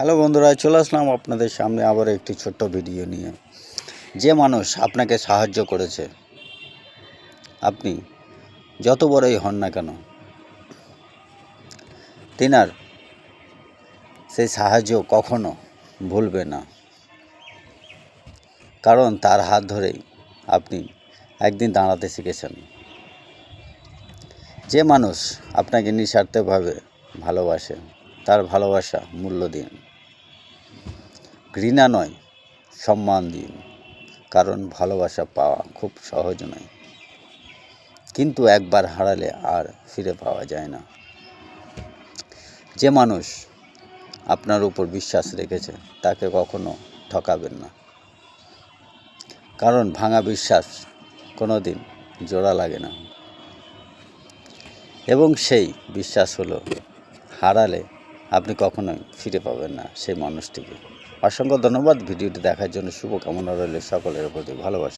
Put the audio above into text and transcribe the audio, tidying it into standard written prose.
Hello বন্ধুরা, চলে আসলাম আপনাদের সামনে আবার একটি ছোট্ট ভিডিও নিয়ে। যে মানুষ আপনাকে সাহায্য করেছে, আপনি যত বড়ই হন না কেন, তিনার সেই সাহায্য কখনো ভুলবে না। কারণ তার হাত ধরেই আপনি একদিন দাঁড়াতে শিখেছেন। যে মানুষ আপনাকে নিঃস্বার্থভাবে ভালোবাসে, তার ভালোবাসা মূল্য দিন। ঘৃণা নয়, সম্মান দিন। কারণ ভালোবাসা পাওয়া খুব সহজ নয়, কিন্তু একবার হারালে আর ফিরে পাওয়া যায় না। যে মানুষ আপনার উপর বিশ্বাস রেখেছে, তাকে কখনো ঠকাবেন না। কারণ ভাঙা বিশ্বাস কোনো দিন জোড়া লাগে না, এবং সেই বিশ্বাস হলো হারালে আপনি কখনোই ফিরে পাবেন না সেই মানুষটিকে। অসংখ্য ধন্যবাদ ভিডিওটি দেখার জন্য। শুভকামনা রইল সকলের প্রতি। ভালোবাসা।